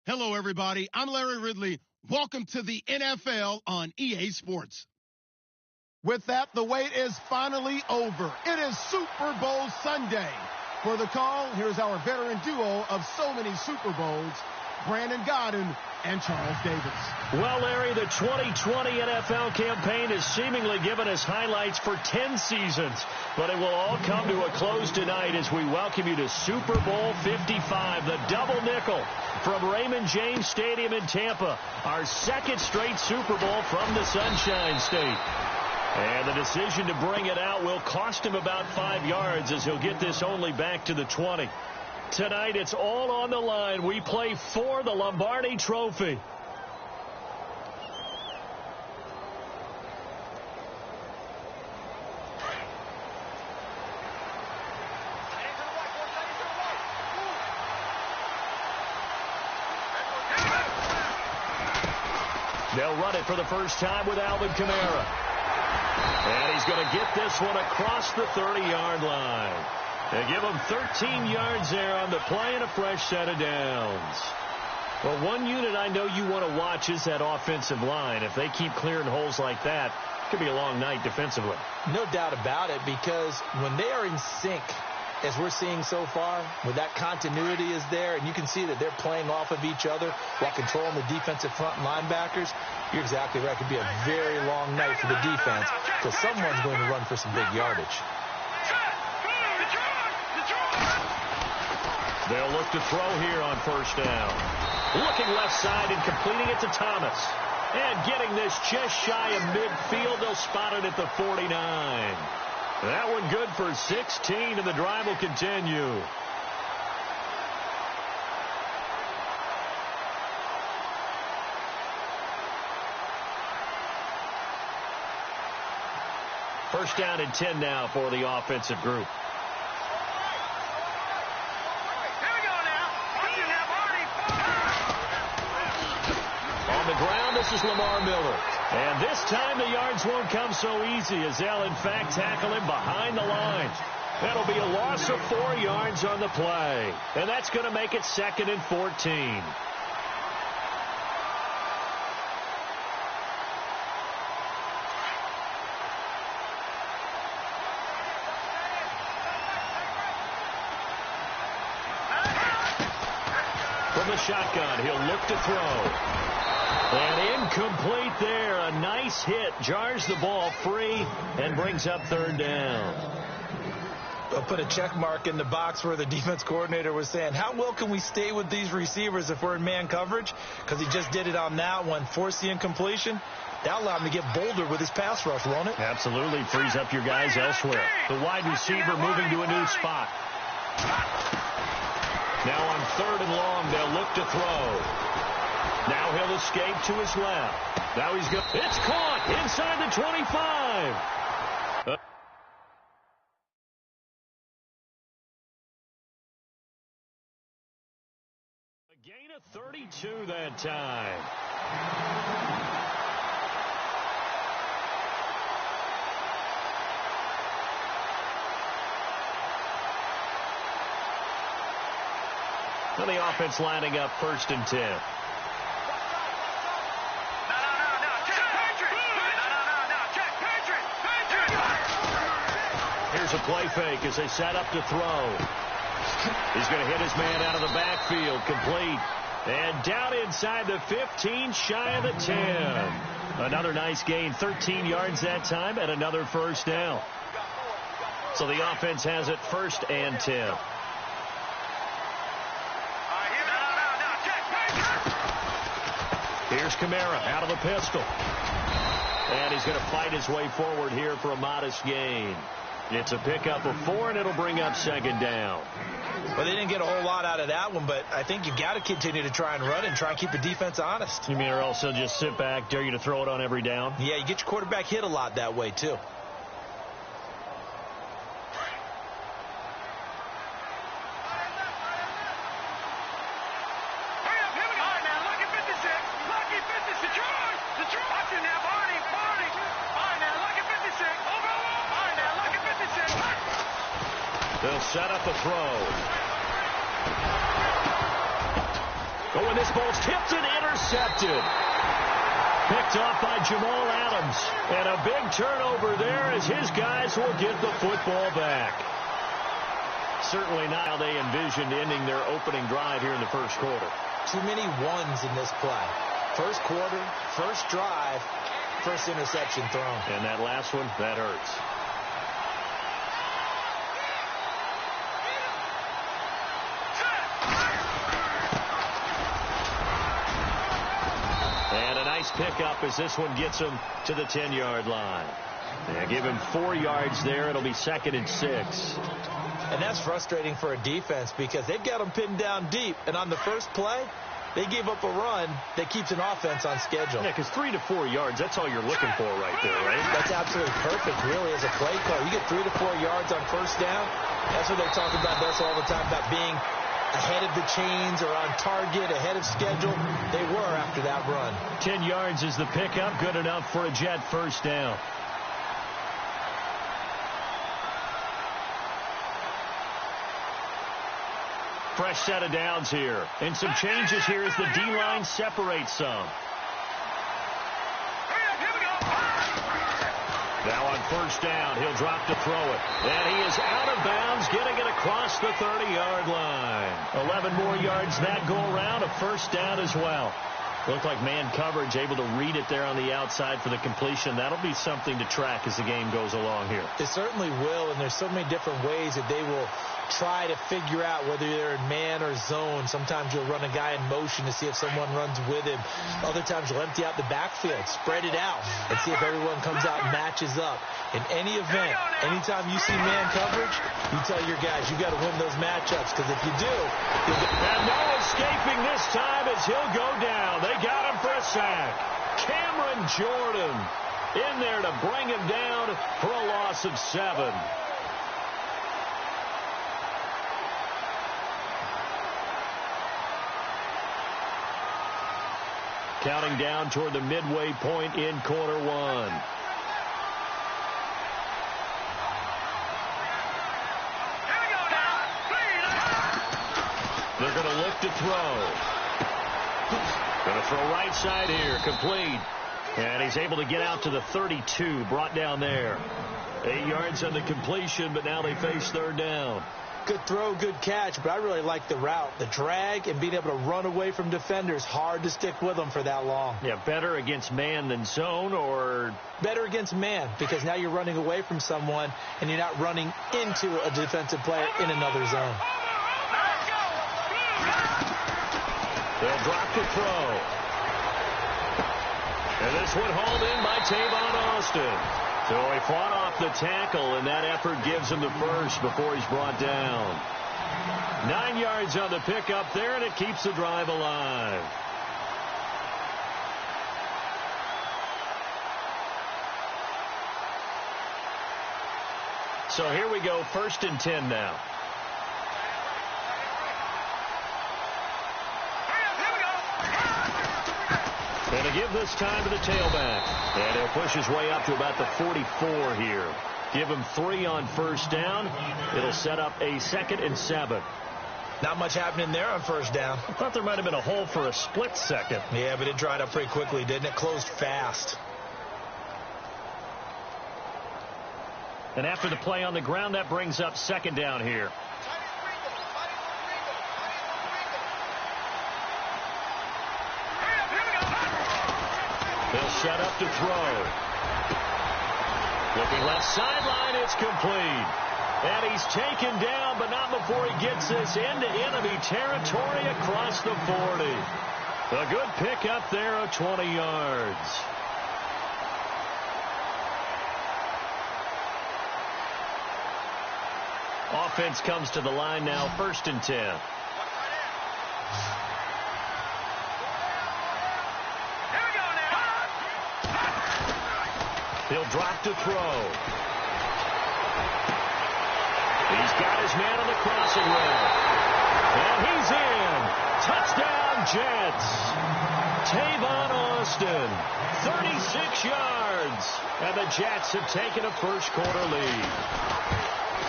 Hello, everybody. I'm Larry Ridley. Welcome to the NFL on EA Sports. With that, the wait is finally over. It is Super Bowl Sunday. For the call, here's our veteran duo of so many Super Bowls, Brandon Godden and Charles Davis. Well, Larry, the 2020 NFL campaign has seemingly given us highlights for 10 seasons, but it will all come to a close tonight as we welcome you to Super Bowl 55, the double nickel from Raymond James Stadium in Tampa, our second straight Super Bowl from the Sunshine State. And the decision to bring it out will cost him about 5 yards as he'll get this only back to the 20. Tonight, it's all on the line. We play for the Lombardi Trophy. They'll run it for the first time with Alvin Kamara. And he's going to get this one across the 30-yard line. They give him 13 yards there on the play and a fresh set of downs. Well, one unit I know you want to watch is that offensive line. If they keep clearing holes like that, it could be a long night defensively. No doubt about it, because when they are in sync, as we're seeing so far, when that continuity is there, and you can see that they're playing off of each other while controlling the defensive front linebackers, you're exactly right. It could be a very long night for the defense because someone's going to run for some big yardage. They'll look to throw here on first down. Looking left side and completing it to Thomas. And getting this just shy of midfield, they'll spot it at the 49. That one good for 16, and the drive will continue. First down and 10 now for the offensive group. On the ground, this is Lamar Miller. And this time the yards won't come so easy as they'll, in fact, tackle him behind the line. That'll be a loss of 4 yards on the play. And that's going to make it 2nd and 14. From the shotgun, he'll look to throw. And incomplete there. A nice hit. Jars the ball free and brings up 3rd down. I'll put a check mark in the box where the defense coordinator was saying, how well can we stay with these receivers if we're in man coverage? Because he just did it on that one. Force the incompletion. That'll allow him to get bolder with his pass rush, won't it? Absolutely. Frees up your guys elsewhere. The wide receiver moving to a new spot. Now on 3rd and long, they'll look to throw. Now he'll escape to his left. Now he's good. It's caught inside the 25. A gain of 32 that time. Well, the offense lining up 1st and 10. Here's a play fake as they set up to throw. He's going to hit his man out of the backfield, complete. And down inside the 15, shy of the 10. Another nice gain, 13 yards that time, and another first down. So the offense has it 1st and 10. Here's Kamara out of the pistol. And he's going to fight his way forward here for a modest gain. It's a pickup of 4, and it'll bring up 2nd down. Well, they didn't get a whole lot out of that one, but I think you've got to continue to try and run and try and keep the defense honest. You mean or also just sit back, dare you to throw it on every down? Yeah, you get your quarterback hit a lot that way, too. They'll set up a throw. Going and this ball's tipped and intercepted. Picked off by Jamal Adams. And a big turnover there as his guys will get the football back. Certainly not how they envisioned ending their opening drive here in the first quarter. Too many ones in this play. First quarter, first drive, first interception thrown. And that last one, that hurts. And a nice pickup as this one gets him to the 10-yard line. Yeah, give him 4 yards there. It'll be 2nd and 6. And that's frustrating for a defense because they've got them pinned down deep. And on the first play, they gave up a run that keeps an offense on schedule. Yeah, because 3 to 4 yards, that's all you're looking for right there, right? That's absolutely perfect, really, as a play call. You get 3 to 4 yards on first down. That's what they talk about us all the time, about being ahead of the chains or on target, ahead of schedule. They were after that run. 10 yards is the pickup. Good enough for a Jet first down. Fresh set of downs here. And some changes here as the D-line separates some. Now on first down, he'll drop to throw it. And he is out of bounds, getting it across the 30-yard line. 11 more yards that go around, a first down as well. Looked like man coverage, able to read it there on the outside for the completion. That'll be something to track as the game goes along here. It certainly will, and there's so many different ways that they will try to figure out whether they're in man or zone. Sometimes you'll run a guy in motion to see if someone runs with him. Other times you'll empty out the backfield, spread it out, and see if everyone comes out and matches up. In any event, anytime you see man coverage, you tell your guys, you got to win those matchups, because if you do, you'll get... And no escaping this time as he'll go down. They got him for a sack. Cameron Jordan in there to bring him down for a loss of 7. Counting down toward the midway point in quarter one. They're going to look to throw. Going to throw right side here, complete. And he's able to get out to the 32, brought down there. 8 yards on the completion, but now they face third down. Good throw, good catch, but I really like the route. The drag and being able to run away from defenders, hard to stick with them for that long. Yeah, better against man than zone, or? Better against man, because now you're running away from someone and you're not running into a defensive player in another zone. They'll drop to throw. And this one hauled in by Tavon Austin. So he fought off the tackle, and that effort gives him the first before he's brought down. 9 yards on the pickup there, and it keeps the drive alive. So here we go, 1st and 10 now. Going to give this time to the tailback. And he'll push his way up to about the 44 here. Give him 3 on first down. It'll set up a 2nd and 7. Not much happening there on first down. I thought there might have been a hole for a split second. Yeah, but it dried up pretty quickly, didn't it? Closed fast. And after the play on the ground, that brings up 2nd down here. They'll set up to throw. Looking left sideline, it's complete. And he's taken down, but not before he gets this into enemy territory across the 40. A good pickup there of 20 yards. Offense comes to the line now, 1st and 10. He'll drop to throw. He's got his man on the crossing route. And he's in. Touchdown, Jets. Tavon Austin, 36 yards. And the Jets have taken a first quarter lead.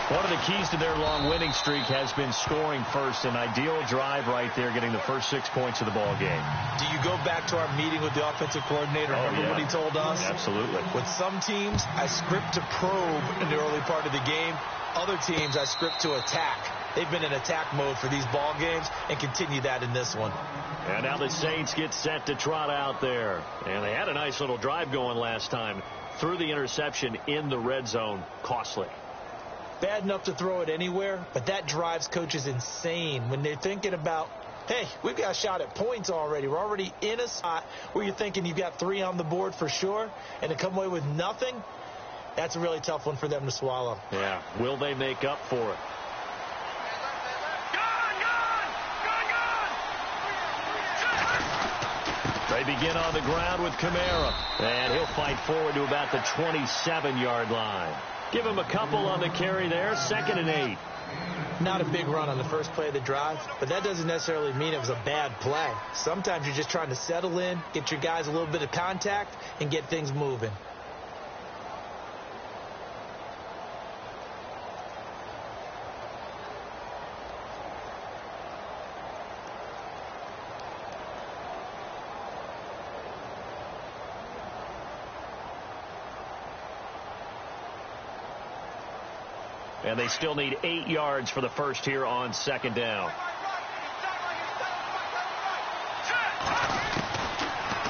One of the keys to their long winning streak has been scoring first. An ideal drive right there, getting the first 6 points of the ball game. Do you go back to our meeting with the offensive coordinator? Remember what he told us? Absolutely. With some teams, I script to probe in the early part of the game. Other teams, I script to attack. They've been in attack mode for these ball games and continue that in this one. And now the Saints get set to trot out there. And they had a nice little drive going last time. Threw the interception in the red zone. Costly. Bad enough to throw it anywhere, but that drives coaches insane when they're thinking about, hey, we've got a shot at points already. We're already in a spot where you're thinking you've got 3 on the board for sure, and to come away with nothing, that's a really tough one for them to swallow. Yeah. Will they make up for it? They begin on the ground with Kamara, and he'll fight forward to about the 27-yard line. Give him a couple on the carry there, 2nd and 8. Not a big run on the first play of the drive, but that doesn't necessarily mean it was a bad play. Sometimes you're just trying to settle in, get your guys a little bit of contact, and get things moving. And they still need 8 yards for the first here on 2nd down.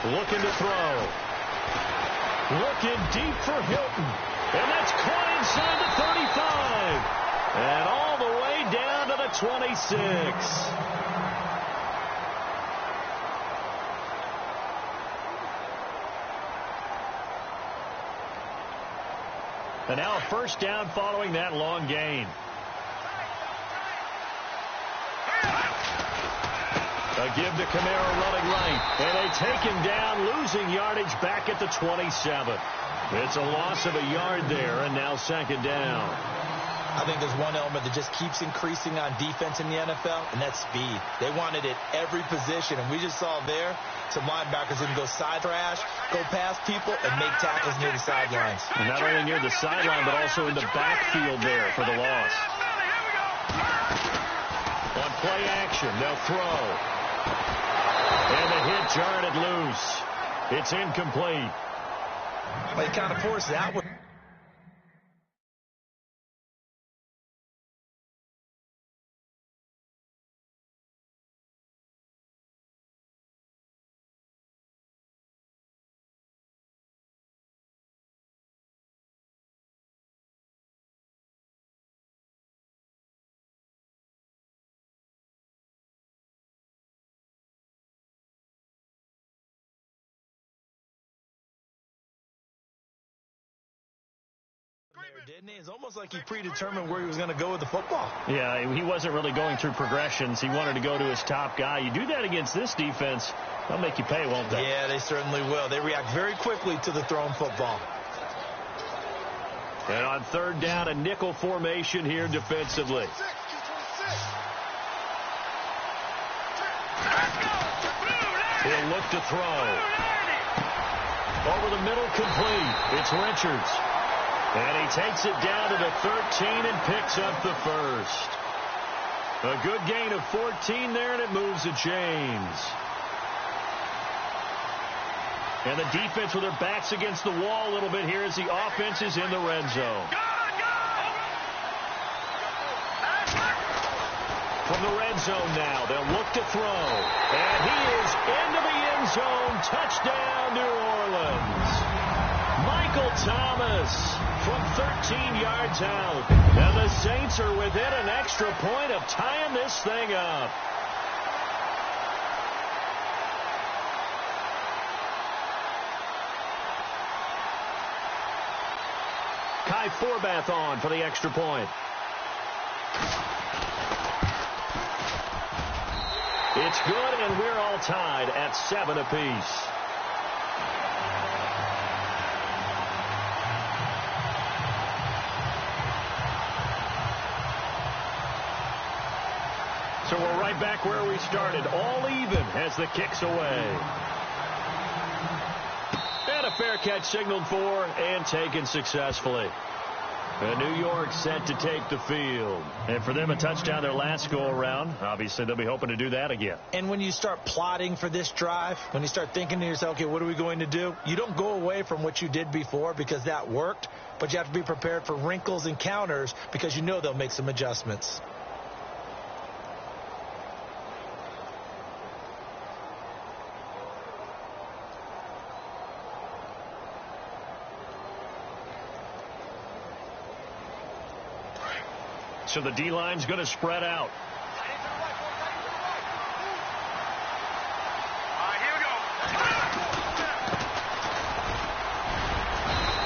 Looking to throw. Looking deep for Hilton. And that's caught inside the 35. And all the way down to the 26. And now a first down following that long gain. A give to Kamara running right. And they take him down, losing yardage back at the 27. It's a loss of a yard there, and now 2nd down. I think there's one element that just keeps increasing on defense in the NFL, and that's speed. They want it at every position, and we just saw there some linebackers can go side thrash, go past people, and make tackles near the sidelines. And not only near the sideline, but also in the backfield there for the loss. On play action, they'll throw. And the hit jarred it loose. It's incomplete. They kind of forced that one. Didn't he? It's almost like he predetermined where he was going to go with the football. Yeah, he wasn't really going through progressions. He wanted to go to his top guy. You do that against this defense, they'll make you pay, won't they? Yeah, they certainly will. They react very quickly to the thrown football. And on 3rd down, a nickel formation here defensively. He'll look to throw. Over the middle, complete. It's Richards. And he takes it down to the 13 and picks up the first. A good gain of 14 there, and it moves the chains. And the defense with their backs against the wall a little bit here as the offense is in the red zone. From the red zone now, they'll look to throw. And he is into the end zone. Touchdown, New Orleans. Michael Thomas from 13 yards out. And the Saints are within an extra point of tying this thing up. Kai Forbath on for the extra point. It's good, and we're all tied at 7 apiece. So we're right back where we started, all even as the kick's away. And a fair catch signaled for and taken successfully. And New York set to take the field. And for them, a touchdown their last go-around. Obviously, they'll be hoping to do that again. And when you start plotting for this drive, when you start thinking to yourself, okay, what are we going to do? You don't go away from what you did before because that worked, but you have to be prepared for wrinkles and counters because you know they'll make some adjustments. So the D-line's going to spread out.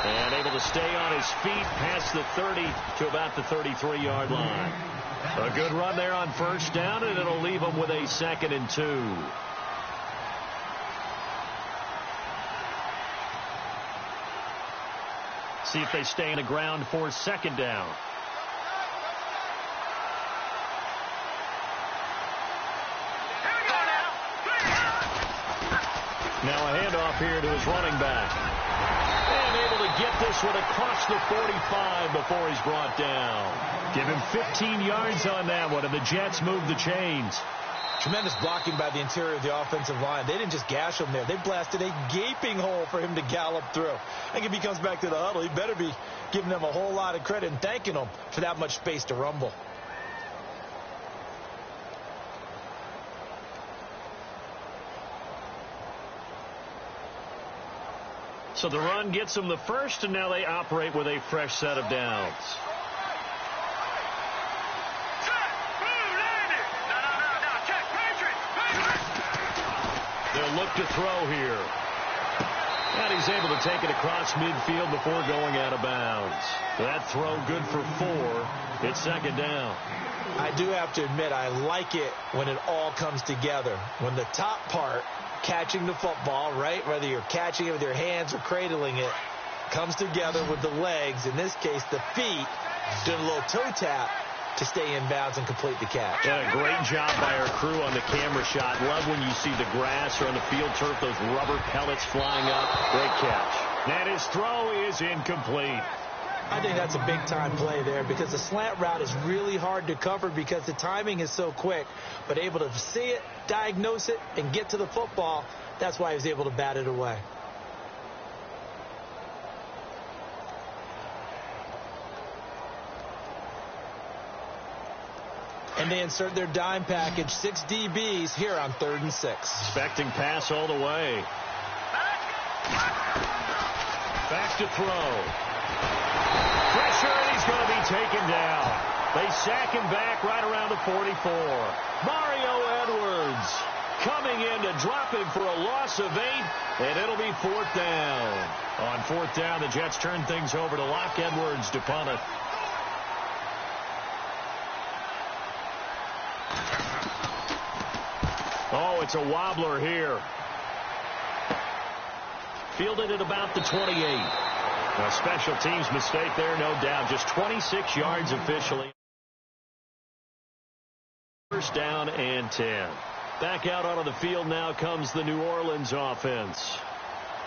And able to stay on his feet past the 30 to about the 33-yard line. A good run there on first down, and it'll leave him with a 2nd and 2. See if they stay in the ground for 2nd down. Now a handoff here to his running back. And able to get this one across the 45 before he's brought down. Give him 15 yards on that one, and the Jets move the chains. Tremendous blocking by the interior of the offensive line. They didn't just gash him there. They blasted a gaping hole for him to gallop through. I think if he comes back to the huddle, he better be giving them a whole lot of credit and thanking them for that much space to rumble. So the run gets them the first, and now they operate with a fresh set of downs. They'll look to throw here. And he's able to take it across midfield before going out of bounds. That throw good for 4. It's 2nd down. I do have to admit, I like it when it all comes together. When the top part, catching the football, right, whether you're catching it with your hands or cradling it, comes together with the legs, in this case the feet, doing a little toe tap to stay in bounds and complete the catch. Yeah, great job by our crew on the camera shot. Love when you see the grass or on the field turf, those rubber pellets flying up. Great catch. And his throw is incomplete. I think that's a big-time play there because the slant route is really hard to cover because the timing is so quick. But able to see it, diagnose it, and get to the football, that's why he was able to bat it away. And they insert their dime package, 6 DBs here on 3rd and 6. Expecting pass all the way. Back to throw. Pressure, and he's going to be taken down. They sack him back right around the 44. Mario Edwards coming in to drop him for a loss of 8, and it'll be 4th down. On 4th down, the Jets turn things over to Lock Edwards to punt it. Oh, it's a wobbler here. Fielded at about the 28. A special teams mistake there, no doubt. Just 26 yards officially. 1st down and 10. Back out onto the field now comes the New Orleans offense.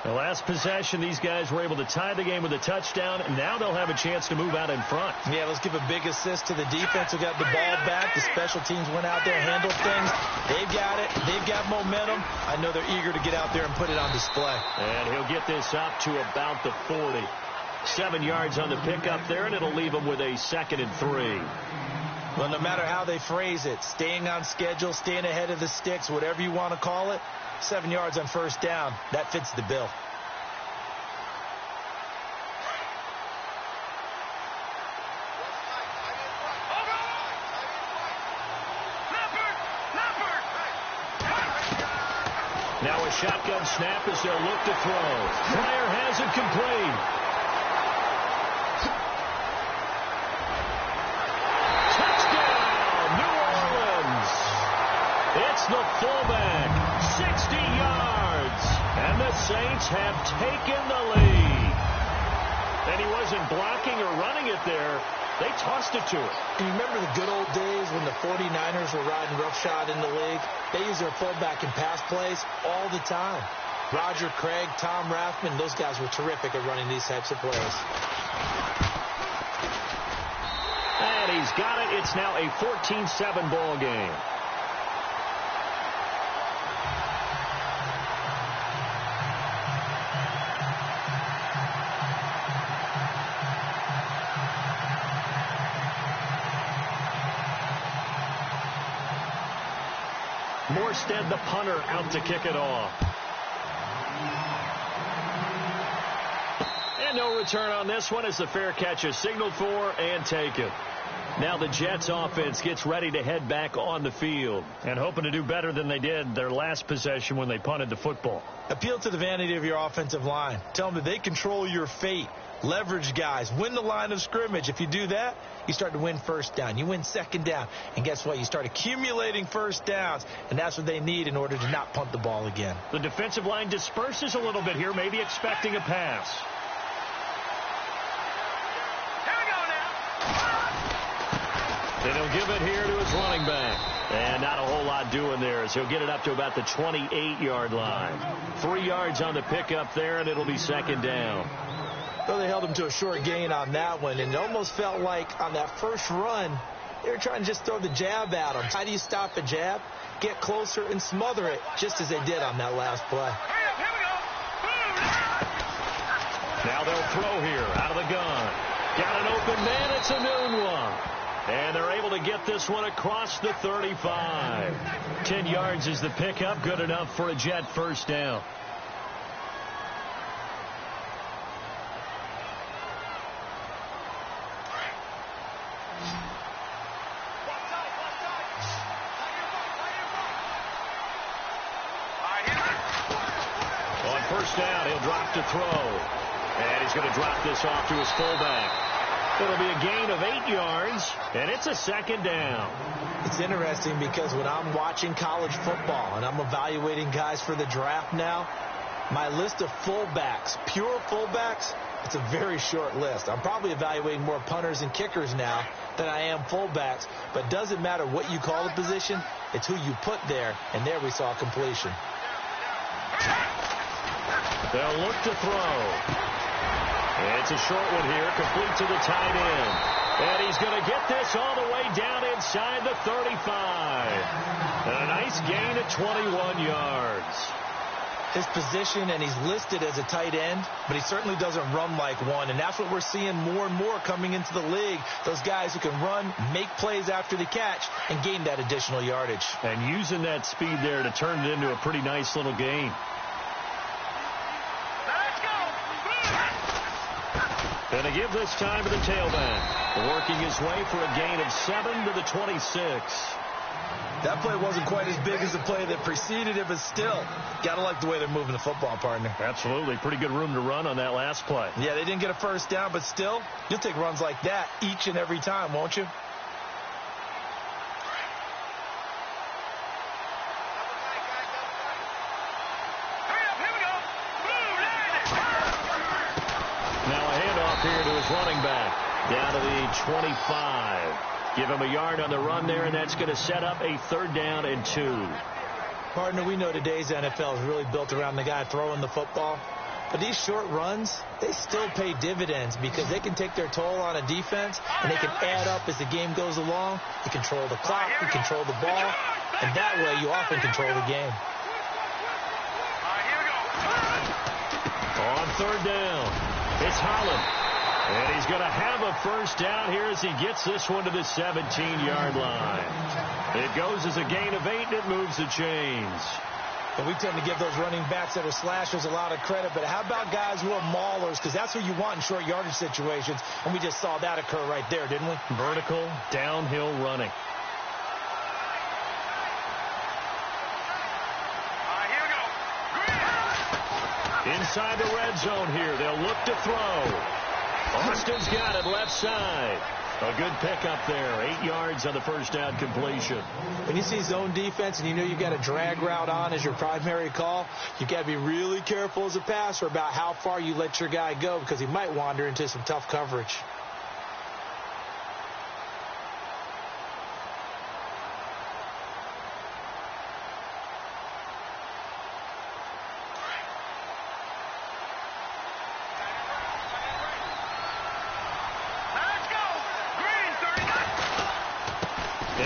The last possession, these guys were able to tie the game with a touchdown, and now they'll have a chance to move out in front. Yeah, let's give a big assist to the defense who got the ball back. The special teams went out there, handled things. They've got it. They've got momentum. I know they're eager to get out there and put it on display. And he'll get this up to about the 40. 7 yards on the pickup there, and it'll leave him with a 2nd and 3. Well, no matter how they phrase it, staying on schedule, staying ahead of the sticks, whatever you want to call it, 7 yards on 1st down, that fits the bill. Now a shotgun snap as they'll look to throw. Pryor has it complete. Touchdown, New Orleans. It's the fullback, 60 yards. And the Saints have taken the lead. And he wasn't blocking or running it there. They tossed it to him. You remember the good old days when the 49ers were riding roughshod in the league? They used their fullback in pass plays all the time. Roger Craig, Tom Rathman, those guys were terrific at running these types of plays. and he's got it. It's now a 14-7 ball game. Morstead, the punter, out to kick it off. And no return on this one as the fair catch is signaled for and taken. Now the Jets offense gets ready to head back on the field and hoping to do better than they did their last possession when they punted the football. Appeal to the vanity of your offensive line. Tell them that they control your fate. Leverage guys. Win the line of scrimmage. If you do that, you start to win first down. You win second down. And guess what? You start accumulating first downs. And that's what they need in order to not punt the ball again. The defensive line disperses a little bit here, maybe expecting a pass. And he'll give it here to his running back. And not a whole lot doing there as he'll get it up to about the 28-yard line. 3 yards on the pickup there, and it'll be second down. Well, they held him to a short gain on that one, and it almost felt like on that first run, they were trying to just throw the jab at him. How do you stop a jab? Get closer and smother it, just as they did on that last play. Now they'll throw here out of the gun. Got an open man. It's a noon one. And they're able to get this one across the 35. 10 yards is the pickup. Good enough for a Jet first down. On first down, he'll drop to throw. And he's going to drop this off to his fullback. It'll be a gain of 8 yards, and it's a second down. It's interesting because when I'm watching college football and I'm evaluating guys for the draft now, my list of fullbacks, pure fullbacks, it's a very short list. I'm probably evaluating more punters and kickers now than I am fullbacks, but it doesn't matter what you call the position, it's who you put there, and there we saw completion. They'll look to throw. It's a short one here, complete to the tight end. And he's going to get this all the way down inside the 35. And a nice gain of 21 yards. His position, and he's listed as a tight end, but he certainly doesn't run like one. And that's what we're seeing more and more coming into the league. Those guys who can run, make plays after the catch, and gain that additional yardage. And using that speed there to turn it into a pretty nice little gain. And to give this time to the tailback. Working his way for a gain of 7 to the 26. That play wasn't quite as big as the play that preceded it, but still, got to like the way they're moving the football, partner. Absolutely. Pretty good room to run on that last play. Yeah, they didn't get a first down, but still, you'll take runs like that each and every time, won't you? Here to his running back, down to the 25. Give him a yard on the run there, and that's going to set up a 3rd down and 2. Partner, we know today's NFL is really built around the guy throwing the football. But these short runs, they still pay dividends because they can take their toll on a defense, and they can add up as the game goes along. You control the clock, you control the ball, and that way you often control the game. On 3rd down, it's Holland. And he's going to have a first down here as he gets this one to the 17-yard line. It goes as a gain of 8, and it moves the chains. And we tend to give those running backs that are slashers a lot of credit, but how about guys who are maulers? Because that's what you want in short yardage situations, and we just saw that occur right there, didn't we? Vertical, downhill running. Inside the red zone here, they'll look to throw. Austin's got it left side. A good pickup there. 8 yards on the first down completion. When you see zone defense and you know you've got a drag route on as your primary call, you've got to be really careful as a passer about how far you let your guy go because he might wander into some tough coverage.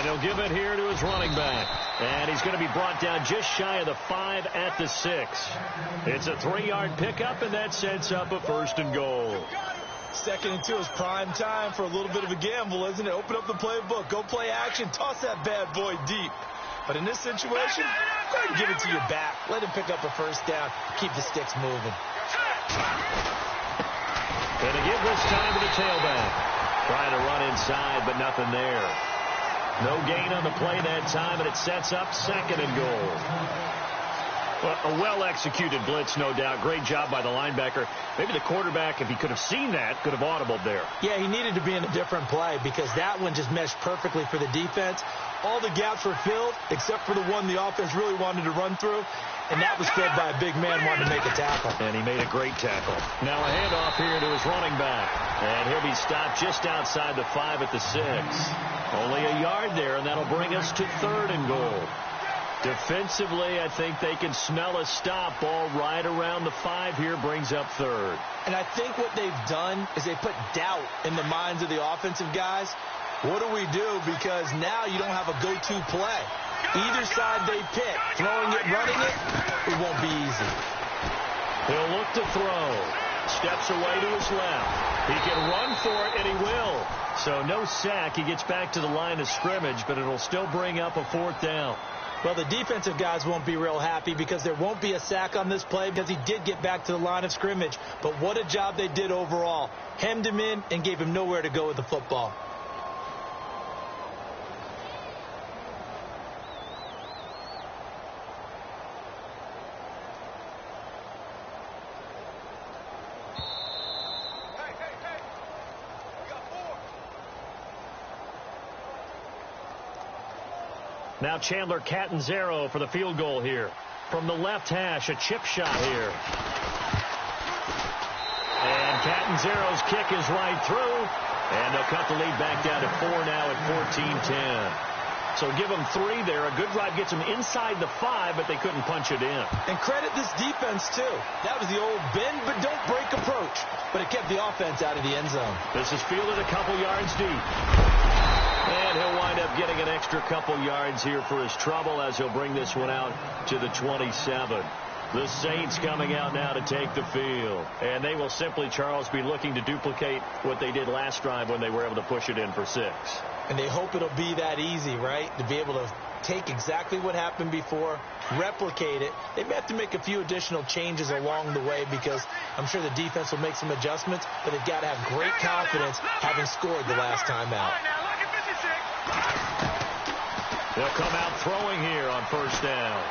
And he'll give it here to his running back. And he's going to be brought down just shy of the 5 at the 6. It's a 3-yard pickup, and that sets up a 1st and goal. 2nd and 2 is prime time for a little bit of a gamble, isn't it? Open up the playbook. Go play action. Toss that bad boy deep. But in this situation, go ahead and give it to your back. Let him pick up a 1st down. Keep the sticks moving. Going to give this time to the tailback. Trying to run inside, but nothing there. No gain on the play that time, and it sets up 2nd and goal. Well, a well-executed blitz, no doubt. Great job by the linebacker. Maybe the quarterback, if he could have seen that, could have audibled there. Yeah, he needed to be in a different play because that one just meshed perfectly for the defense. All the gaps were filled except for the one the offense really wanted to run through, and that was filled by a big man wanting to make a tackle. And he made a great tackle. Now a handoff here to his running back. And he'll be stopped just outside the 5 at the 6. Only a yard there, and that'll bring us to 3rd and goal. Defensively, I think they can smell a stop. Ball right around the 5 here brings up 3rd. And I think what they've done is they put doubt in the minds of the offensive guys. What do we do? Because now you don't have a go-to play. Either side they pick, throwing it, running it, it won't be easy. He'll look to throw. Steps away to his left. He can run for it, and he will. So no sack. He gets back to the line of scrimmage, but it'll still bring up a 4th down. Well, the defensive guys won't be real happy because there won't be a sack on this play because he did get back to the line of scrimmage. But what a job they did overall. Hemmed him in and gave him nowhere to go with the football. Now Chandler Catanzaro for the field goal here. From the left hash, a chip shot here. And Catanzaro's kick is right through. And they'll cut the lead back down to 4 now at 14-10. So give them 3 there. A good drive gets them inside the 5, but they couldn't punch it in. And credit this defense, too. That was the old bend but don't break approach. But it kept the offense out of the end zone. This is fielded a couple yards deep. And he'll wind up getting an extra couple yards here for his trouble as he'll bring this one out to the 27. The Saints coming out now to take the field. And they will simply, Charles, be looking to duplicate what they did last drive when they were able to push it in for 6. And they hope it'll be that easy, right? To be able to take exactly what happened before, replicate it. They may have to make a few additional changes along the way because I'm sure the defense will make some adjustments, but they've got to have great confidence having scored the last time out. They'll come out throwing here on 1st down.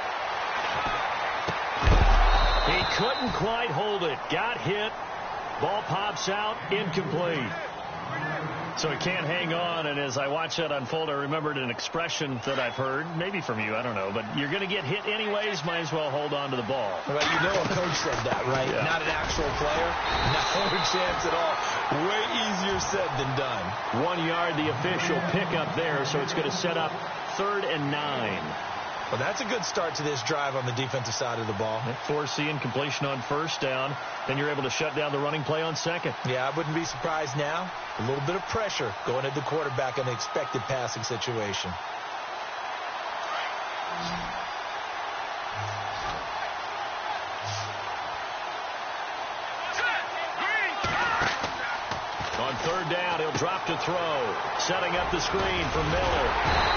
He couldn't quite hold it. Got hit. Ball pops out. Incomplete. So he can't hang on, and as I watched that unfold, I remembered an expression that I've heard, maybe from you, I don't know, but you're going to get hit anyways, might as well hold on to the ball. Well, you know a coach said that, right? Yeah. Not an actual player. No chance at all. Way easier said than done. 1 yard, the official pickup there, so it's going to set up 3rd and 9. Well, that's a good start to this drive on the defensive side of the ball. Forcing completion on 1st down. Then you're able to shut down the running play on 2nd. Yeah, I wouldn't be surprised now. A little bit of pressure going at the quarterback in an expected passing situation. On 3rd down, he'll drop to throw. Setting up the screen for Miller.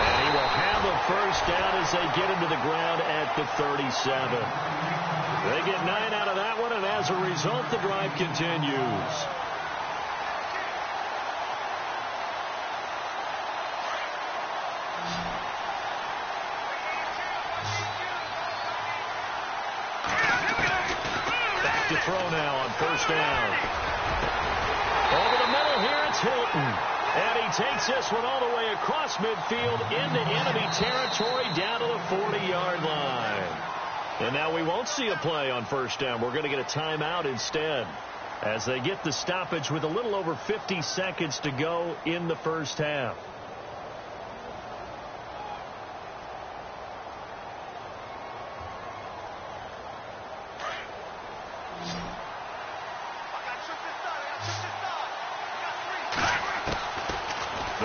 And he will have a 1st down as they get him to the ground at the 37. They get 9 out of that one, and as a result, the drive continues. Back to throw now on 1st down. Over the middle here, it's Hilton. And he takes this one all the way across midfield into enemy territory down to the 40-yard line. And now we won't see a play on 1st down. We're going to get a timeout instead as they get the stoppage with a little over 50 seconds to go in the 1st half.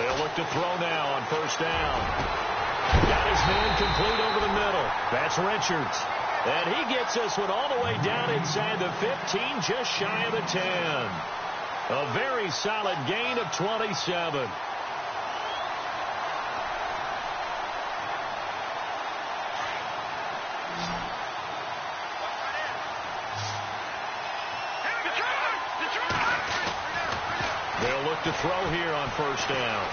They'll look to throw now on first down. Got his man complete over the middle. That's Richards. And he gets this one all the way down inside the 15, just shy of the 10. A very solid gain of 27. They'll look to throw here on first down.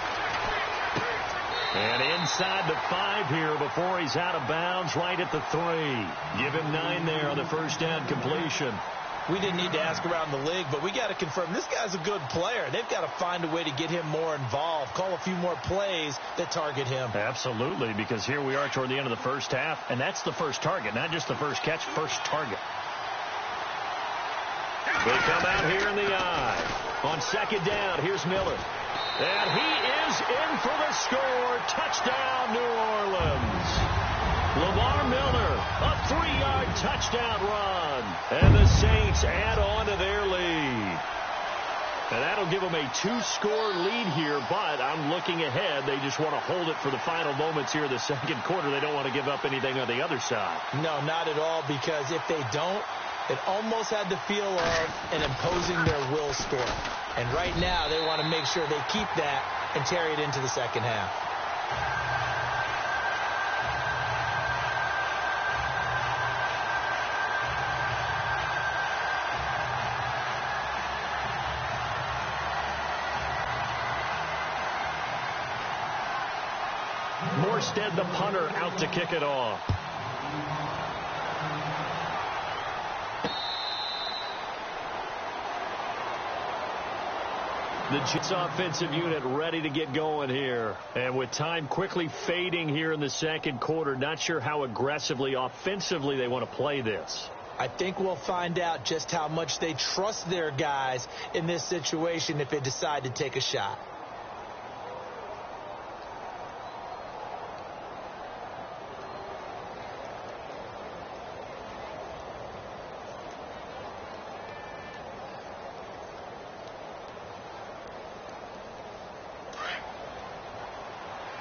And inside the 5 here before he's out of bounds, right at the 3. Give him 9 there on the first down completion. We didn't need to ask around the league, but we got to confirm this guy's a good player. They've got to find a way to get him more involved, call a few more plays that target him. Absolutely, because here we are toward the end of the first half, and that's the first target, not just the first catch, first target. They come out here in the eye. On second down, here's Miller. And he is in for the score. Touchdown, New Orleans. Lamar Miller, a 3-yard touchdown run. And the Saints add on to their lead. And that'll give them a 2-score lead here, but I'm looking ahead. They just want to hold it for the final moments here in the second quarter. They don't want to give up anything on the other side. No, not at all, because if they don't, it almost had the feel of an imposing their will score. And right now, they want to make sure they keep that and carry it into the second half. Morstead, the punter, out to kick it off. The Jets offensive unit ready to get going here. And with time quickly fading here in the second quarter, not sure how aggressively, offensively they want to play this. I think we'll find out just how much they trust their guys in this situation if they decide to take a shot.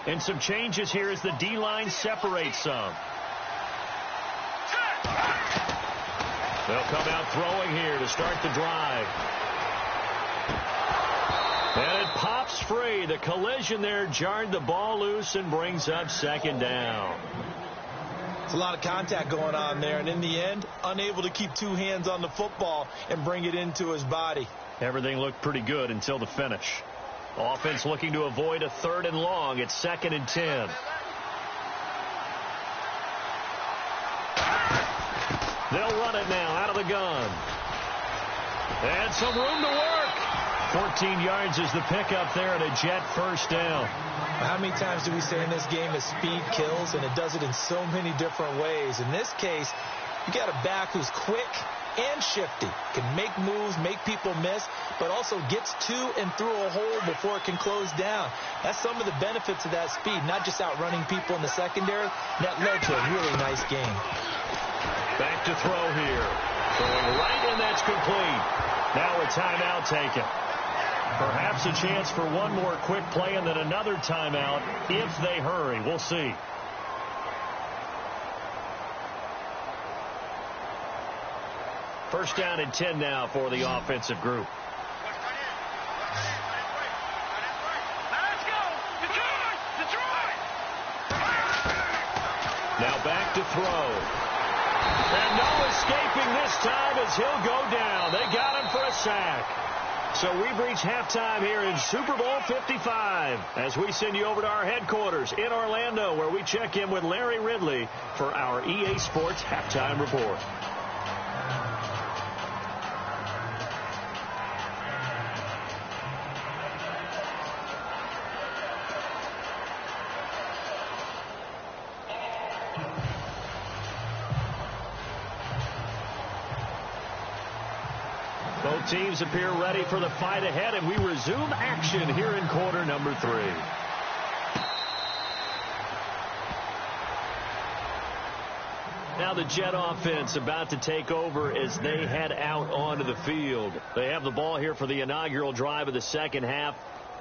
And some changes here as the D-line separates some. They'll come out throwing here to start the drive. And it pops free. The collision there jarred the ball loose and brings up second down. It's a lot of contact going on there, and in the end, unable to keep 2 hands on the football and bring it into his body. Everything looked pretty good until the finish. Offense looking to avoid a 3rd and long. It's 2nd and 10. They'll run it now out of the gun. And some room to work. 14 yards is the pickup there, and a Jet first down. How many times do we say in this game that speed kills, and it does it in so many different ways? In this case, you got a back who's quick and shifty, can make moves, make people miss, but also gets to and through a hole before it can close down. That's some of the benefits of that speed, not just outrunning people in the secondary. That led to a really nice game. Back to throw here. Throwing right, and that's complete. Now a timeout taken. Perhaps a chance for one more quick play and then another timeout if they hurry. We'll see. First down and 10 now for the offensive group. Now back to throw. And no escaping this time as he'll go down. They got him for a sack. So we've reached halftime here in Super Bowl 55 as we send you over to our headquarters in Orlando, where we check in with Larry Ridley for our EA Sports Halftime Report. Both teams appear ready for the fight ahead, and we resume action here in quarter number 3. Now the Jet offense about to take over as they head out onto the field. They have the ball here for the inaugural drive of the second half.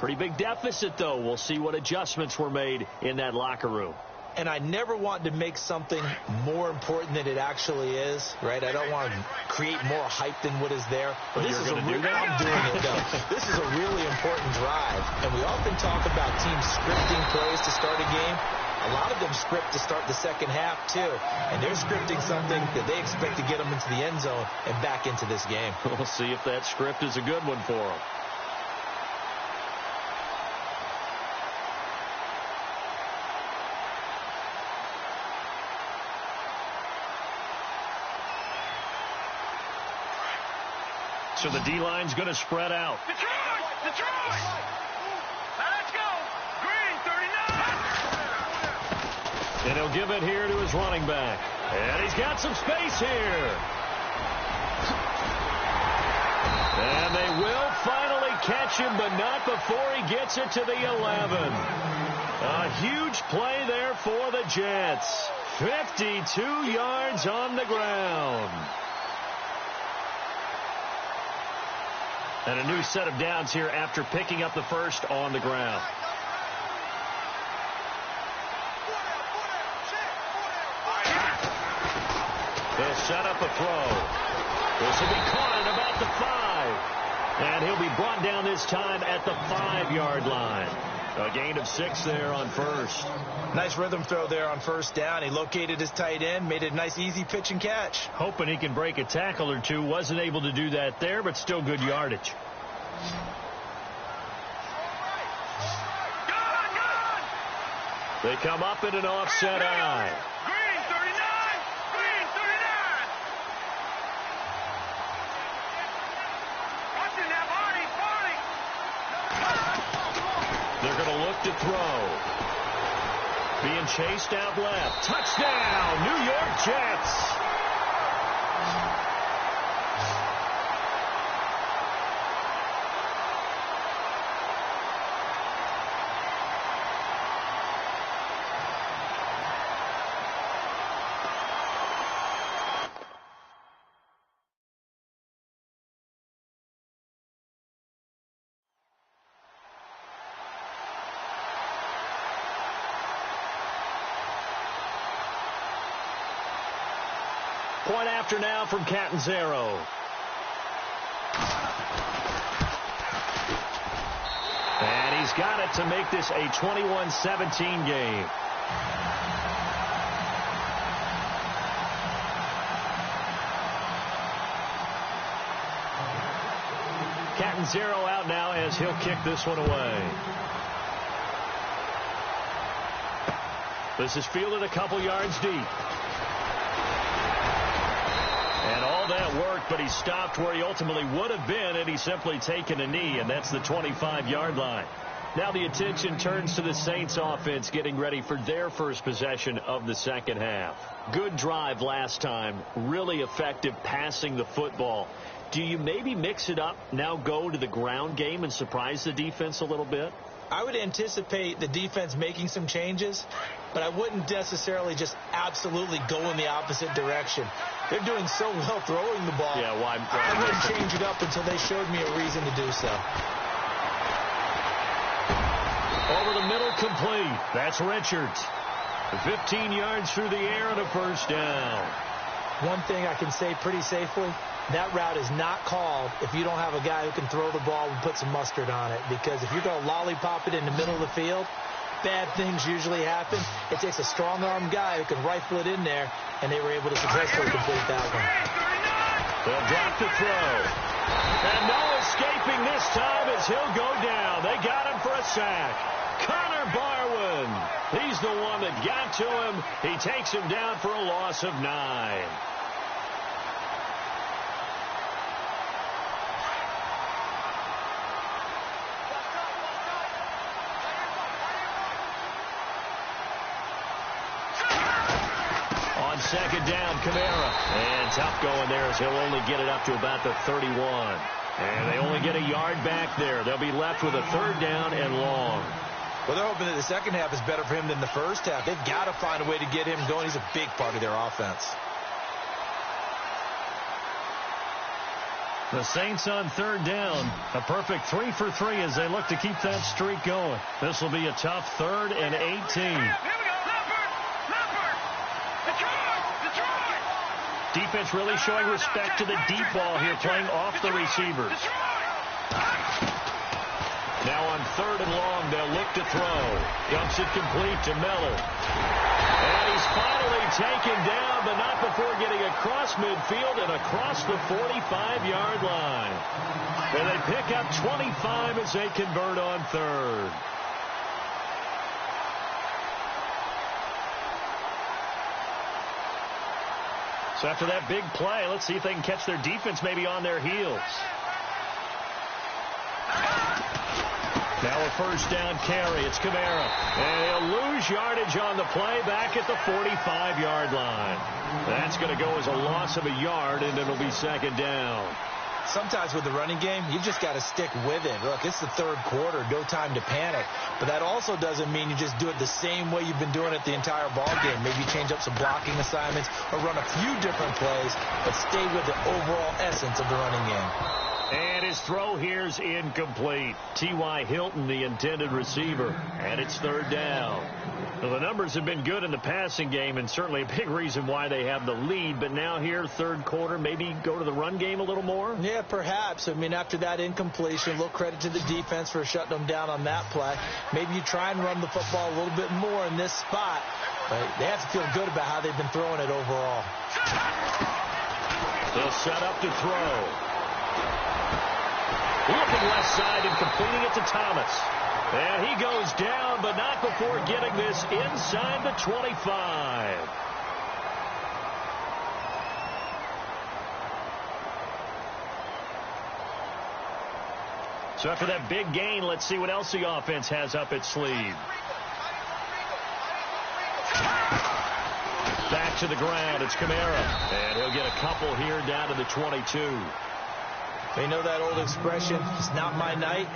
Pretty big deficit, though. We'll see what adjustments were made in that locker room. And I never want to make something more important than it actually is, right? I don't want to create more hype than what is there. But this is I'm doing it, though. This is a really important drive. And we often talk about teams scripting plays to start a game. A lot of them script to start the second half, too. And they're scripting something that they expect to get them into the end zone and back into this game. We'll see if that script is a good one for them. So the D-line's going to spread out. Detroit! Let's go! Green, 39! And he'll give it here to his running back. And he's got some space here. And they will finally catch him, but not before he gets it to the 11. A huge play there for the Jets. 52 yards on the ground. And a new set of downs here after picking up the first on the ground. They'll set up a throw. This will be caught at about the 5. And he'll be brought down this time at the 5-yard line. A gain of 6 there on first. Nice rhythm throw there on first down. He located his tight end, made it a nice, easy pitch and catch. Hoping he can break a tackle or two. Wasn't able to do that there, but still good yardage. They come up in an offset eye. Green, 39! Green, 39! Watching that body. They're going to look to throw. Being chased out left. Touchdown, New York Jets. Point after now from Catanzaro. And he's got it to make this a 21-17 game. Catanzaro out now as he'll kick this one away. This is fielded a couple yards deep. And all that worked, but he stopped where he ultimately would have been, and he's simply taken a knee, and that's the 25-yard line. Now the attention turns to the Saints offense getting ready for their first possession of the second half. Good drive last time, really effective passing the football. Do you maybe mix it up, now go to the ground game and surprise the defense a little bit? I would anticipate the defense making some changes, but I wouldn't necessarily just absolutely go in the opposite direction. They're doing so well throwing the ball. Yeah, why? I wouldn't change it up until they showed me a reason to do so. Over the middle, complete. That's Richards. 15 yards through the air and a first down. One thing I can say pretty safely, that route is not called if you don't have a guy who can throw the ball and put some mustard on it. Because if you're going to lollipop it in the middle of the field, bad things usually happen. It takes a strong-arm guy who can rifle it in there, and they were able to successfully complete that one. They'll drop the throw. And no escaping this time as he'll go down. They got him for a sack. Connor Barwin. He's the one that got to him. He takes him down for a loss of 9. On second down, Kamara. And tough going there as he'll only get it up to about the 31. And they only get a yard back there. They'll be left with a third down and long. Well, they're hoping that the second half is better for him than the first half. They've got to find a way to get him going. He's a big part of their offense. The Saints on third down. A perfect 3 for 3 as they look to keep that streak going. This will be a tough 3rd and 18. Here we go. Leopard. Detroit. Defense really showing respect to the deep ball here, playing off the receivers. Now on 3rd and long, they'll look to throw. Dumps it complete to Miller. And he's finally taken down, but not before getting across midfield and across the 45-yard line. And they pick up 25 as they convert on 3rd. So after that big play, let's see if they can catch their defense maybe on their heels. Now a first down carry. It's Kamara. And he'll lose yardage on the play back at the 45-yard line. That's going to go as a loss of a yard, and it'll be 2nd down. Sometimes with the running game, you've just got to stick with it. Look, it's the 3rd quarter, no time to panic. But that also doesn't mean you just do it the same way you've been doing it the entire ball game. Maybe change up some blocking assignments or run a few different plays, but stay with the overall essence of the running game. And his throw here's incomplete. T.Y. Hilton, the intended receiver. And it's 3rd down. Well, the numbers have been good in the passing game, and certainly a big reason why they have the lead. But now here, 3rd quarter, maybe go to the run game a little more? Yeah, perhaps. I mean, after that incompletion, a little credit to the defense for shutting them down on that play. Maybe you try and run the football a little bit more in this spot. But they have to feel good about how they've been throwing it overall. They'll set up to throw. Looking left side and completing it to Thomas. And he goes down, but not before getting this inside the 25. So after that big gain, let's see what else the offense has up its sleeve. Back to the ground. It's Kamara. And he'll get a couple here down to the 22. You know that old expression, it's not my night?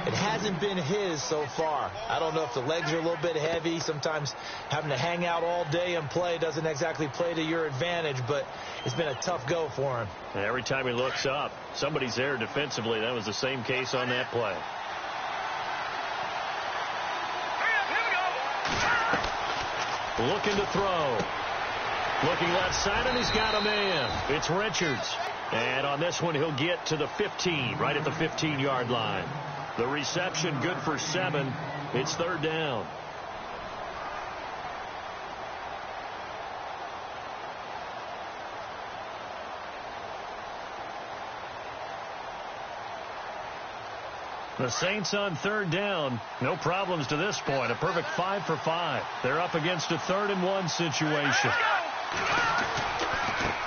It hasn't been his so far. I don't know if the legs are a little bit heavy. Sometimes having to hang out all day and play doesn't exactly play to your advantage, but it's been a tough go for him. And every time he looks up, somebody's there defensively. That was the same case on that play. Looking to throw. Looking left side, and he's got a man. It's Richards. And on this one, he'll get to the 15, right at the 15-yard line. The reception good for 7. It's 3rd down. The Saints on 3rd down. No problems to this point. A perfect 5 for 5. They're up against a 3rd and 1 situation.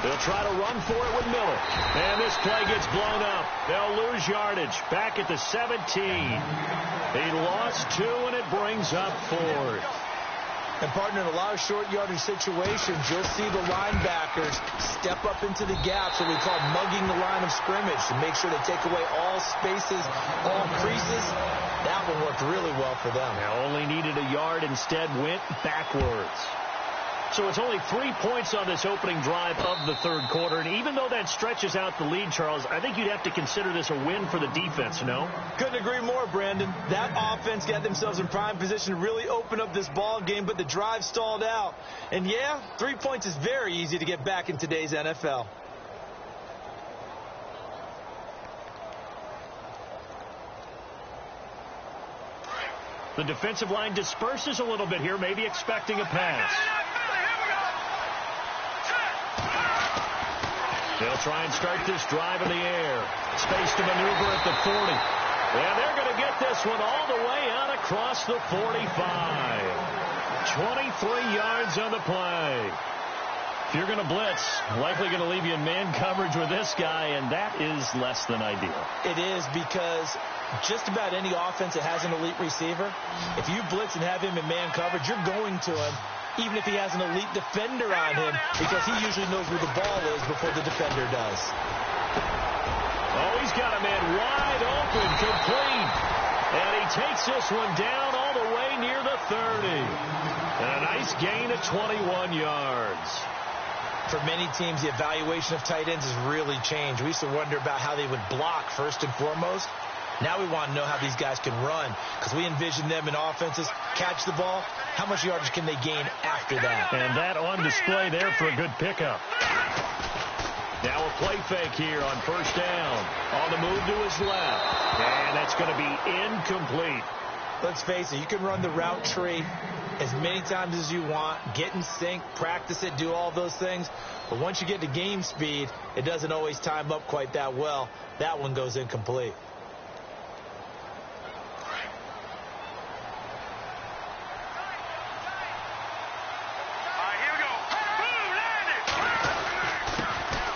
They'll try to run for it with Miller. And this play gets blown up. They'll lose yardage. Back at the 17. He lost 2, and it brings up 4th. And, partner, in a lot of short yardage situations, you'll see the linebackers step up into the gaps, what we call mugging the line of scrimmage, to make sure they take away all spaces, all creases. That one worked really well for them. They only needed a yard, instead went backwards. So it's only 3 points on this opening drive of the 3rd quarter. And even though that stretches out the lead, Charles, I think you'd have to consider this a win for the defense, no? Couldn't agree more, Brandon. That offense got themselves in prime position to really open up this ball game, but the drive stalled out. And, yeah, 3 points is very easy to get back in today's NFL. The defensive line disperses a little bit here, maybe expecting a pass. They'll try and start this drive in the air. Space to maneuver at the 40. And they're going to get this one all the way out across the 45. 23 yards on the play. If you're going to blitz, likely going to leave you in man coverage with this guy, and that is less than ideal. It is, because just about any offense that has an elite receiver, if you blitz and have him in man coverage, you're going to him, even if he has an elite defender on him, because he usually knows where the ball is before the defender does. Oh, he's got a man wide open, complete. And he takes this one down all the way near the 30. And a nice gain of 21 yards. for many teams, the evaluation of tight ends has really changed. We used to wonder about how they would block first and foremost. Now we want to know how these guys can run, because we envision them in offenses catch the ball. How much yardage can they gain after that? And that on display there for a good pickup. Now a play fake here on first down. On the move to his left. And that's going to be incomplete. Let's face it, you can run the route tree as many times as you want, get in sync, practice it, do all those things. But once you get to game speed, it doesn't always time up quite that well. That one goes incomplete.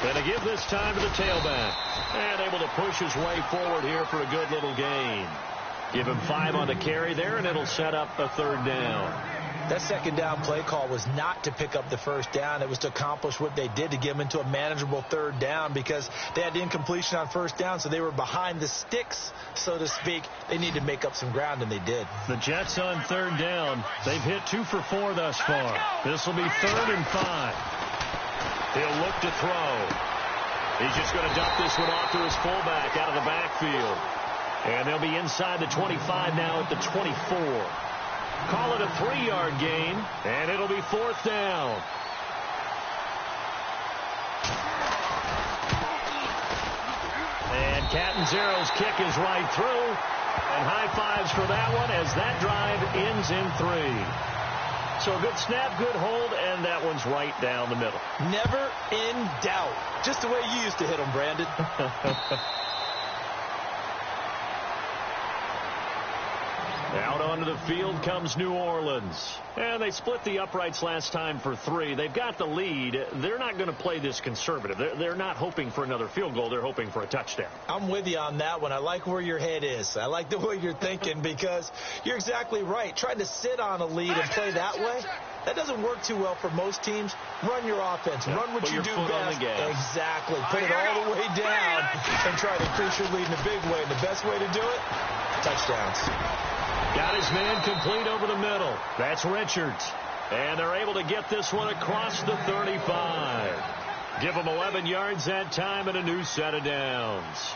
Going to give this time to the tailback. And able to push his way forward here for a good little gain. Give him 5 on the carry there, and it'll set up a third down. That second down play call was not to pick up the first down. It was to accomplish what they did, to get them into a manageable third down, because they had incompletion on first down, so they were behind the sticks, so to speak. They needed to make up some ground, and they did. The Jets on third down. They've hit 2 for 4 thus far. This will be 3rd and 5. He'll look to throw. He's just going to dump this one off to his fullback out of the backfield. And they'll be inside the 25 now at the 24. Call it a 3-yard gain, and it'll be 4th down. And Catanzaro's kick is right through. And high fives for that one as that drive ends in 3. So a good snap, good hold, and that one's right down the middle. Never in doubt. Just the way you used to hit them, Brandon. Out onto the field comes New Orleans. And they split the uprights last time for 3. They've got the lead. They're not going to play this conservative. They're not hoping for another field goal. They're hoping for a touchdown. I'm with you on that one. I like where your head is. I like the way you're thinking, because you're exactly right. Trying to sit on a lead and play that way, that doesn't work too well for most teams. Run your offense. Run what you do best. Exactly. Put it all the way down and try to increase your lead in a big way. And the best way to do it, touchdowns. Got his man complete over the middle. That's Richards. And they're able to get this one across the 35. Give them 11 yards that time and a new set of downs.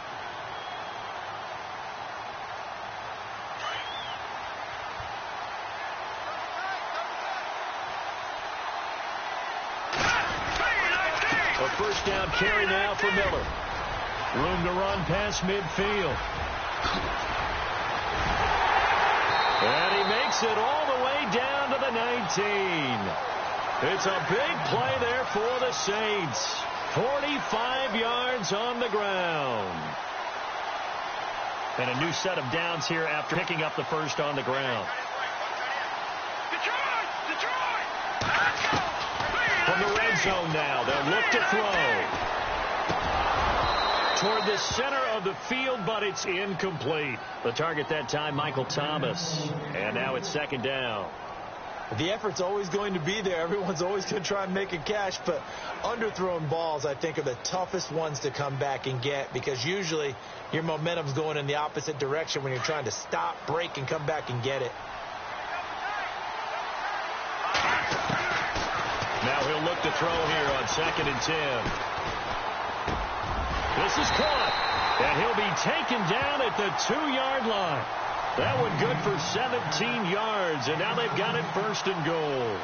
A first down carry now for Miller. Room to run past midfield. And he makes it all the way down to the 19. It's a big play there for the Saints. 45 yards on the ground. And a new set of downs here after picking up the first on the ground. From the red zone now, they'll look to throw. Toward the center of the field, but it's incomplete. The target that time, Michael Thomas. And now it's 2nd down. The effort's always going to be there. Everyone's always going to try and make a catch, but underthrown balls, I think, are the toughest ones to come back and get, because usually your momentum's going in the opposite direction when you're trying to stop, break, and come back and get it. Now he'll look to throw here on 2nd and 10. This is caught, and he'll be taken down at the 2-yard line. That one good for 17 yards, and now they've got it 1st and goal.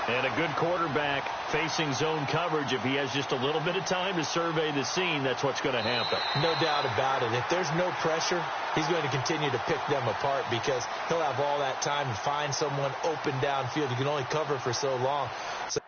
And a good quarterback facing zone coverage. If he has just a little bit of time to survey the scene, that's what's going to happen. No doubt about it. If there's no pressure, he's going to continue to pick them apart, because he'll have all that time to find someone open downfield. You can only cover for so long. So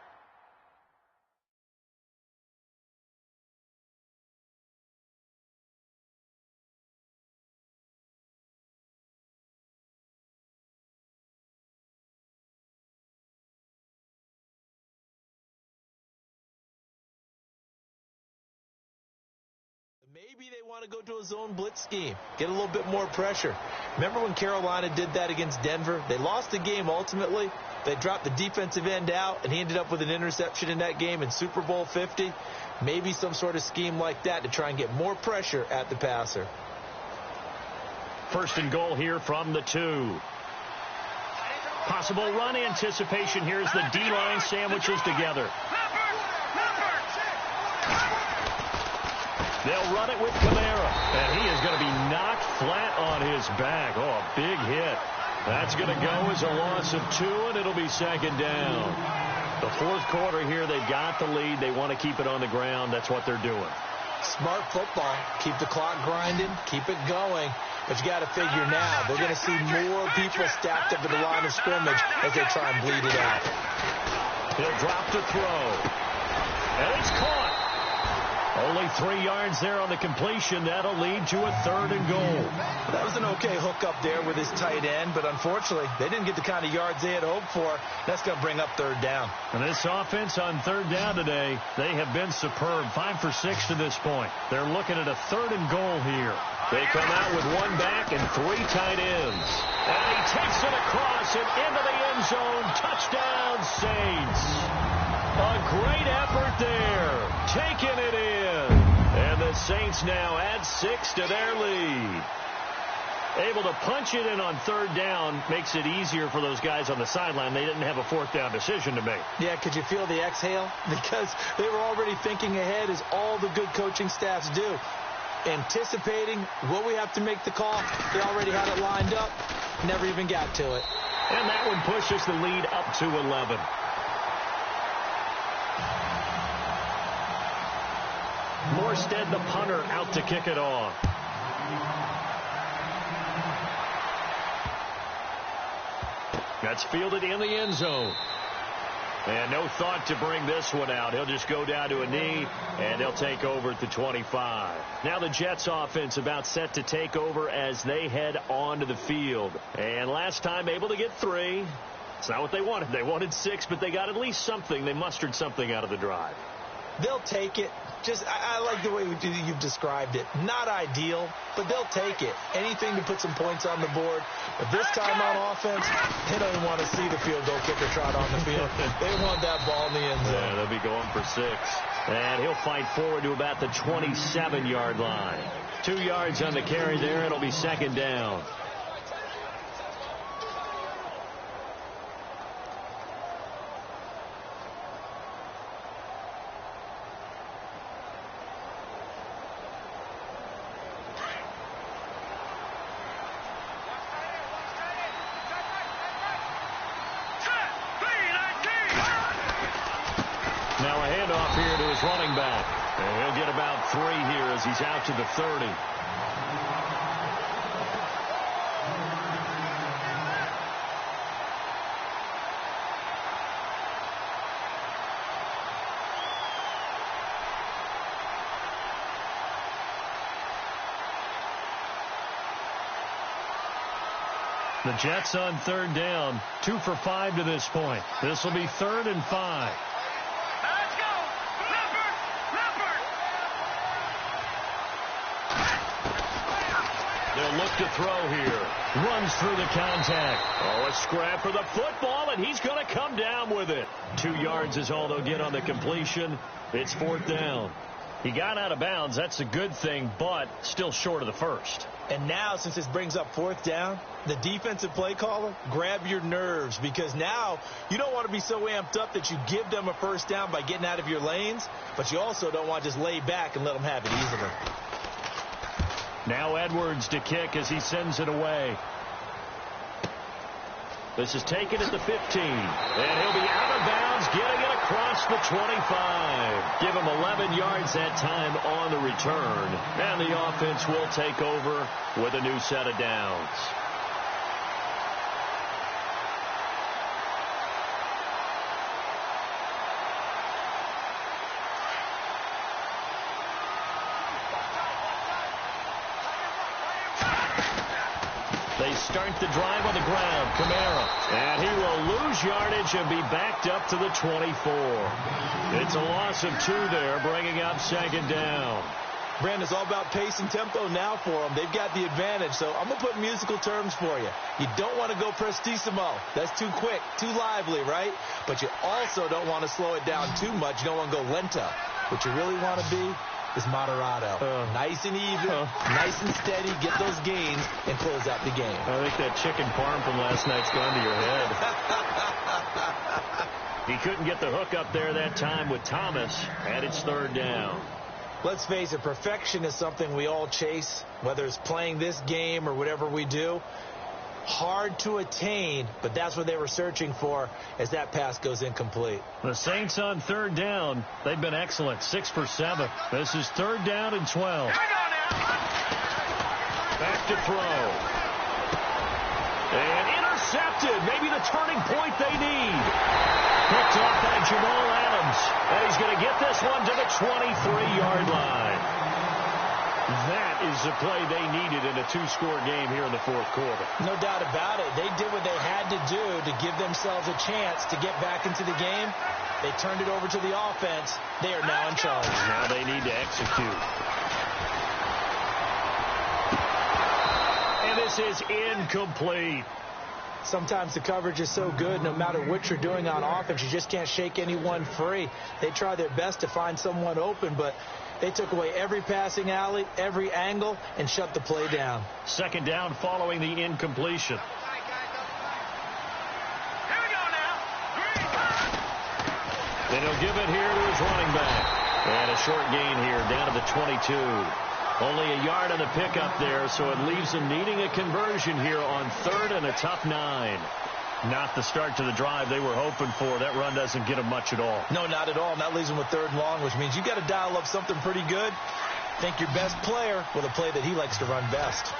maybe they want to go to a zone blitz scheme, get a little bit more pressure. Remember when Carolina did that against Denver? They lost the game ultimately. They dropped the defensive end out, and he ended up with an interception in that game in Super Bowl 50. Maybe some sort of scheme like that to try and get more pressure at the passer. 1st and goal here from the 2. Possible run anticipation here as the D-line sandwiches together. They'll run it with Kamara, and he is going to be knocked flat on his back. Oh, a big hit. That's going to go as a loss of 2, and it'll be second down. The fourth quarter here, they've got the lead. They want to keep it on the ground. That's what they're doing. Smart football. Keep the clock grinding. Keep it going. But you got to figure now, they're going to see more people stacked up at the line of scrimmage as they try and bleed it out. He'll drop to throw. And it's caught. Only 3 yards there on the completion. That'll lead to a 3rd and goal. That was an okay hook up there with his tight end, but unfortunately, they didn't get the kind of yards they had hoped for. That's going to bring up 3rd down. And this offense on 3rd down today, they have been superb. 5 for 6 to this point. They're looking at a 3rd and goal here. They come out with 1 back and 3 tight ends. And he takes it across and into the end zone. Touchdown, Saints. A great effort there. Taking it in. And the Saints now add 6 to their lead. Able to punch it in on 3rd down makes it easier for those guys on the sideline. They didn't have a 4th down decision to make. Yeah, could you feel the exhale? Because they were already thinking ahead, as all the good coaching staffs do. Anticipating what we have to make the call. They already had it lined up. Never even got to it. And that one pushes the lead up to 11. Morstead, the punter, out to kick it off. That's fielded in the end zone. And no thought to bring this one out. He'll just go down to a knee, and he'll take over at the 25. Now the Jets offense about set to take over as they head onto the field. And last time able to get 3. It's not what they wanted. They wanted 6, but they got at least something. They mustered something out of the drive. They'll take it. I like the way you've described it. Not ideal, but they'll take it. Anything to put some points on the board. But this time on offense, they don't even want to see the field goal kicker trot on the field. They want that ball in the end zone. Yeah, they'll be going for 6. And he'll fight forward to about the 27-yard line. 2 yards on the carry there. It'll be second down. Now a handoff here to his running back. And he'll get about 3 here as he's out to the 30. The Jets on 3rd down, 2 for 5 to this point. This will be 3rd and 5. Let's go! Leopard! They'll look to throw here. Runs through the contact. Oh, a scrap for the football, and he's going to come down with it. 2 yards is all they'll get on the completion. It's 4th down. He got out of bounds. That's a good thing, but still short of the first. And now, since this brings up 4th down, the defensive play caller, grab your nerves, because now you don't want to be so amped up that you give them a first down by getting out of your lanes, but you also don't want to just lay back and let them have it easily. Now Edwards to kick as he sends it away. This is taken at the 15. And he'll be out of bounds, getting it across the 25. Give him 11 yards that time on the return. And the offense will take over with a new set of downs. They start the drive on the ground. Kamara. And he will lose yardage and be backed up to the 24. It's a loss of 2 there, bringing up second down. Brandon, it's all about pace and tempo now for them. They've got the advantage, so I'm going to put musical terms for you. You don't want to go prestissimo. That's too quick, too lively, right? But you also don't want to slow it down too much. You don't want to go lento. What you really want to be is moderato. Nice and even, nice and steady, get those gains, and close out the game. I think that chicken parm from last night's gone to your head. He couldn't get the hook up there that time with Thomas, and it's 3rd down. Let's face it, perfection is something we all chase, whether it's playing this game or whatever we do. Hard to attain, but that's what they were searching for as that pass goes incomplete. The Saints on third down. They've been excellent, 6 for 7. This is 3rd down and 12. Back to throw. And intercepted. Maybe the turning point they need. Picked off by Jamal Adams. And he's going to get this one to the 23-yard line. That is the play they needed in a 2-score game here in the 4th quarter. No doubt about it. They did what they had to do to give themselves a chance to get back into the game. They turned it over to the offense. They are now in charge. Now they need to execute. And this is incomplete. Sometimes the coverage is so good, no matter what you're doing on offense, you just can't shake anyone free. They try their best to find someone open, but they took away every passing alley, every angle, and shut the play down. 2nd down following the incompletion. Here we go now. Then he'll give it here to his running back. And a short gain here down to the 22. Only a yard on the pickup there, so it leaves them needing a conversion here on 3rd and a tough 9. Not the start to the drive they were hoping for. That run doesn't get them much at all. No, not at all. And that leaves them with 3rd and long, which means you got to dial up something pretty good. Think your best player with a play that he likes to run best.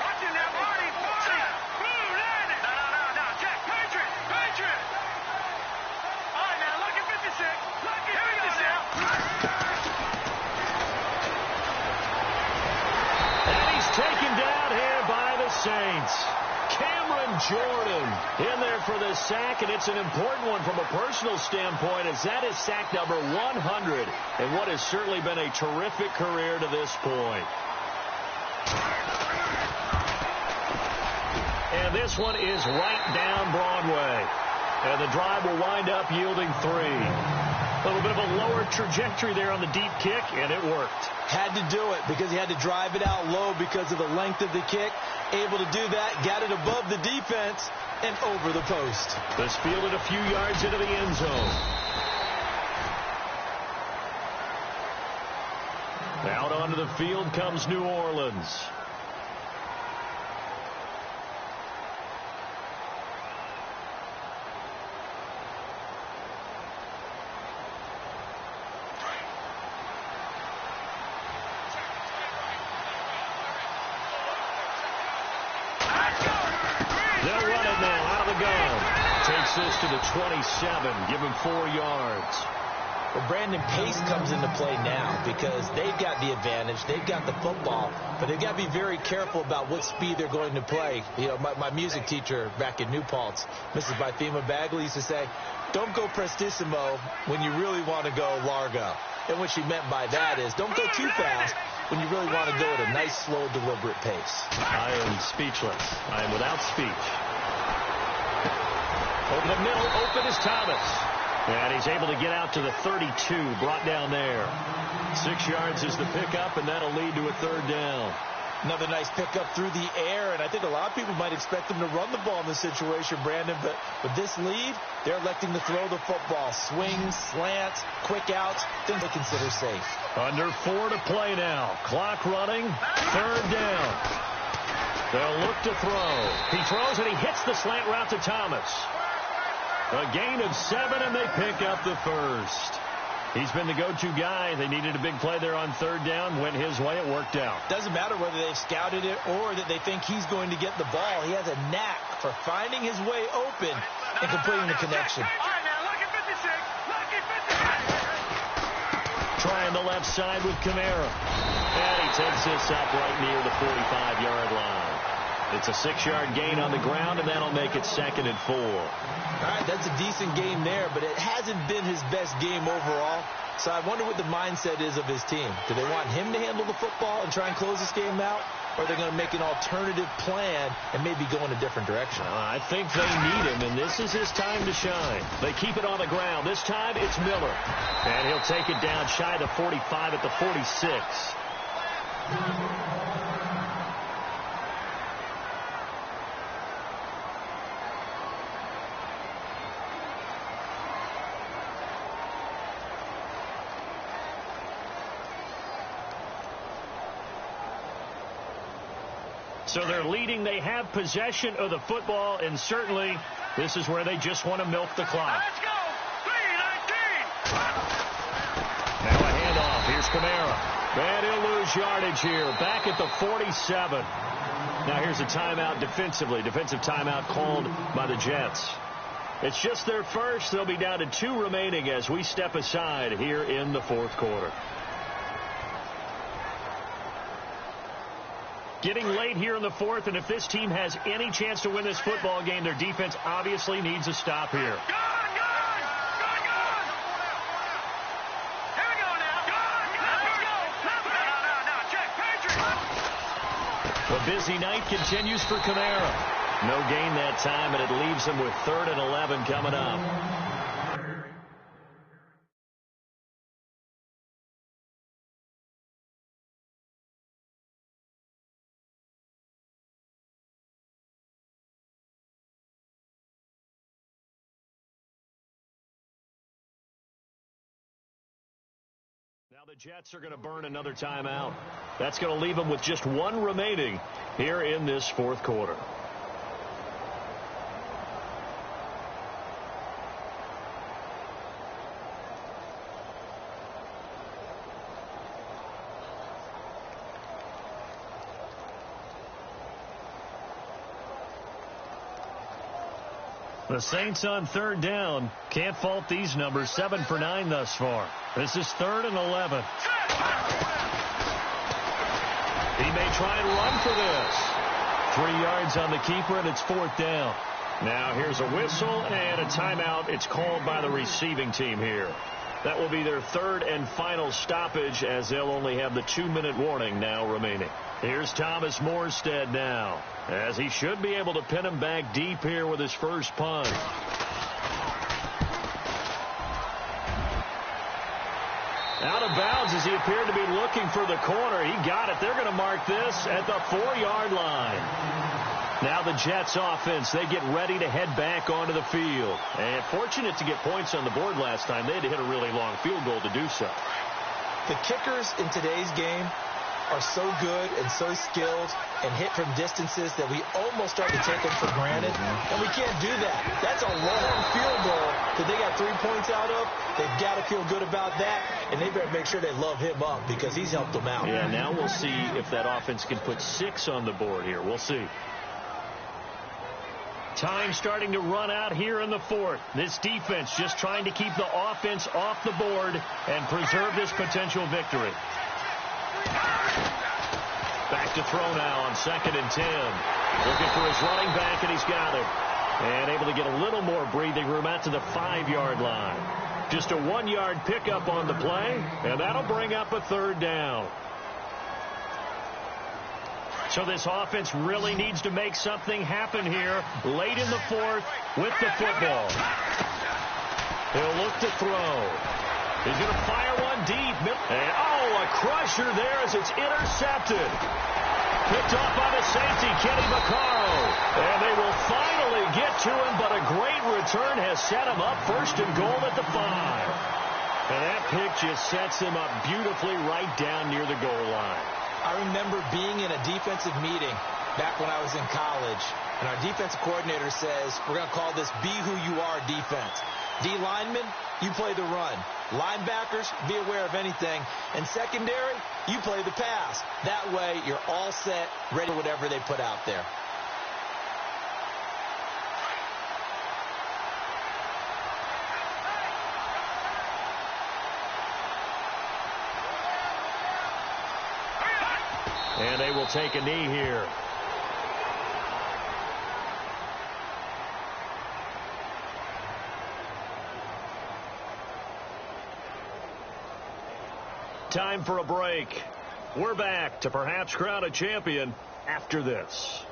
Watching that body. Move, land it. No. Check. Patriot. All right, now, look at 56. Here we go now. And he's taken down here by the Saints. Cameron Jordan in there for the sack, and it's an important one from a personal standpoint, as that is sack number 100 and what has certainly been a terrific career to this point. And this one is right down Broadway. And the drive will wind up yielding 3. A little bit of a lower trajectory there on the deep kick, and it worked. Had to do it because he had to drive it out low because of the length of the kick. Able to do that, got it above the defense and over the post. This fielded a few yards into the end zone. Out onto the field comes New Orleans. They'll run it now out of the gun. Takes this to the 27. Give him 4 yards. Well, Brandon, pace comes into play now because they've got the advantage. They've got the football, but they've got to be very careful about what speed they're going to play. You know, my music teacher back in New Paltz, Mrs. Bythema Bagley, used to say, don't go prestissimo when you really want to go largo. And what she meant by that is don't go too fast when you really want to go at a nice, slow, deliberate pace. I am speechless. I am without speech. Over the middle, open is Thomas. And he's able to get out to the 32, brought down there. 6 yards is the pickup, and that'll lead to a 3rd down. Another nice pickup through the air, and I think a lot of people might expect them to run the ball in this situation, Brandon, but with this lead, they're electing to throw the football. Swings, slants, quick outs, things they consider safe. Under 4 to play now. Clock running, 3rd down. They'll look to throw. He throws, and he hits the slant route to Thomas. A gain of 7, and they pick up the first. He's been the go-to guy. They needed a big play there on 3rd down. Went his way. It worked out. Doesn't matter whether they've scouted it or that they think he's going to get the ball. He has a knack for finding his way open and completing the connection. All right, now, look at 56. Look at 56. Trying the left side with Kamara. And he takes this up right near the 45-yard line. It's a 6-yard gain on the ground, and that'll make it 2nd and 4. All right, that's a decent game there, but it hasn't been his best game overall. So I wonder what the mindset is of his team. Do they want him to handle the football and try and close this game out? Or are they going to make an alternative plan and maybe go in a different direction? I think they need him, and this is his time to shine. They keep it on the ground. This time it's Miller. And he'll take it down shy of the 45 at the 46. So they're leading. They have possession of the football, and certainly this is where they just want to milk the clock. Let's go. 3:19. Now a handoff. Here's Kamara. And he'll lose yardage here. Back at the 47. Now here's a timeout defensively. Defensive timeout called by the Jets. It's just their first. They'll be down to 2 remaining as we step aside here in the fourth quarter. Getting late here in the fourth, and if this team has any chance to win this football game, their defense obviously needs a stop here. Good. Here we go now. Let's go. No. Check. Patriot. The busy night continues for Kamara. No gain that time, and it leaves him with 3rd and 11 coming up. Now the Jets are going to burn another timeout. That's going to leave them with just 1 remaining here in this fourth quarter. The Saints on 3rd down. Can't fault these numbers. 7 for 9 thus far. This is 3rd and 11. He may try and run for this. 3 yards on the keeper, and it's 4th down. Now here's a whistle and a timeout. It's called by the receiving team here. That will be their 3rd and final stoppage, as they'll only have the 2-minute warning now remaining. Here's Thomas Morstead now, as he should be able to pin him back deep here with his first punt. Out of bounds as he appeared to be looking for the corner. He got it. They're going to mark this at the 4-yard line. Now the Jets offense, they get ready to head back onto the field. And fortunate to get points on the board last time. They had to hit a really long field goal to do so. The kickers in today's game are so good and so skilled and hit from distances that we almost start to take them for granted. And we can't do that. That's a long field goal that they got 3 points out of. They've got to feel good about that, and they better make sure they love him up because he's helped them out. Yeah, now we'll see if that offense can put 6 on the board here. We'll see. Time starting to run out here in the fourth. This defense just trying to keep the offense off the board and preserve this potential victory. Back to throw now on 2nd and 10. Looking for his running back, and he's got it. And able to get a little more breathing room out to the 5-yard line. Just a 1-yard pickup on the play, and that'll bring up a 3rd down. So this offense really needs to make something happen here late in the fourth with the football. He'll look to throw. He's going to fire one deep. And, a crusher there as it's intercepted. Picked off by the safety, Kenny Vaccaro. And they will finally get to him, but a great return has set him up 1st and goal at the 5. And that pick just sets him up beautifully right down near the goal line. I remember being in a defensive meeting back when I was in college, and our defensive coordinator says, we're going to call this Be Who You Are defense. D linemen, you play the run. Linebackers, be aware of anything. And secondary, you play the pass. That way, you're all set, ready for whatever they put out there. And they will take a knee here. Time for a break. We're back to perhaps crown a champion after this.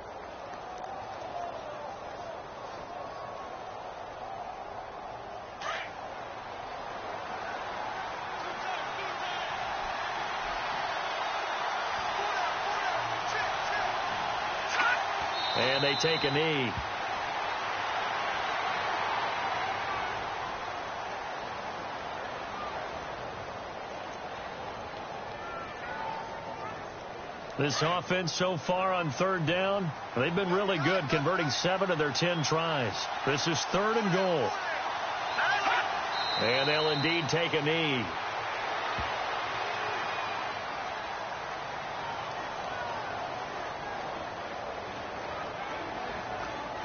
And they take a knee. This offense so far on third down, they've been really good, converting 7 of their 10 tries. This is 3rd and goal. And they'll indeed take a knee.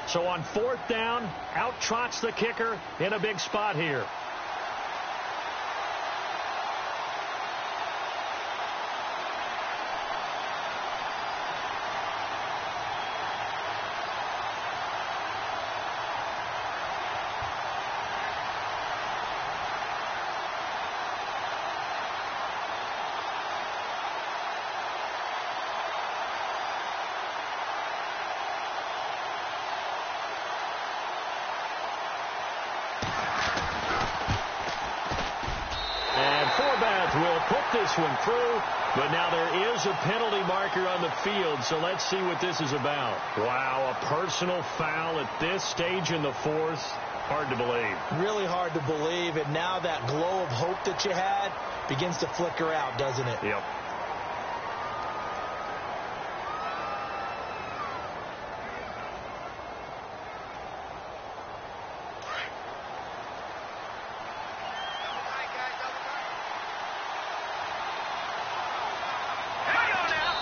So on 4th down, out trots the kicker in a big spot here. Will put this one through, but now there is a penalty marker on the field, so let's see what this is about. Wow, a personal foul at this stage in the 4th. Hard to believe. Really hard to believe, and now that glow of hope that you had begins to flicker out, doesn't it? Yep.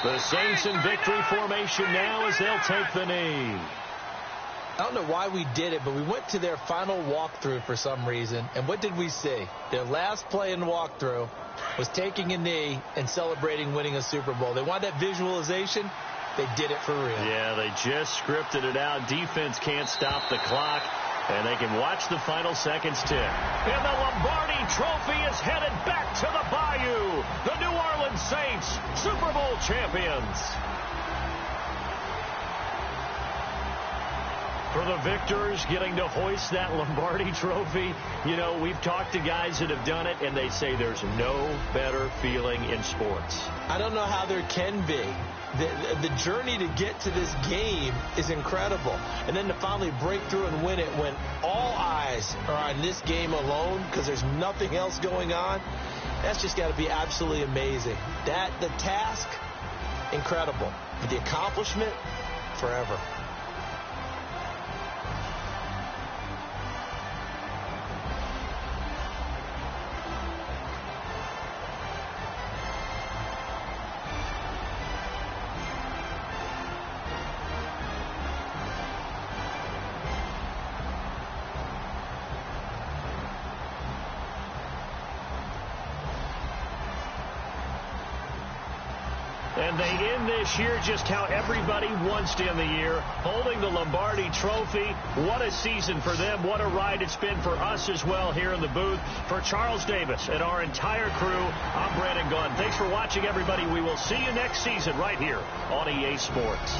The Saints in victory formation now as they'll take the knee. I don't know why we did it, but we went to their final walkthrough for some reason. And what did we see? Their last play in walkthrough was taking a knee and celebrating winning a Super Bowl. They want that visualization. They did it for real. Yeah, they just scripted it out. Defense can't stop the clock. And they can watch the final seconds tick. And the Lombardi Trophy is headed back to the Bayou. The New Orleans Saints, Super Bowl champions. For the victors getting to hoist that Lombardi Trophy, you know, we've talked to guys that have done it, and they say there's no better feeling in sports. I don't know how there can be. The journey to get to this game is incredible. And then to finally break through and win it when all eyes are on this game alone because there's nothing else going on, that's just got to be absolutely amazing. The task, incredible. But the accomplishment, forever. And they end this year just how everybody wants to end the year, holding the Lombardi Trophy. What a season for them. What a ride it's been for us as well here in the booth. For Charles Davis and our entire crew, I'm Brandon Gunn. Thanks for watching, everybody. We will see you next season right here on EA Sports.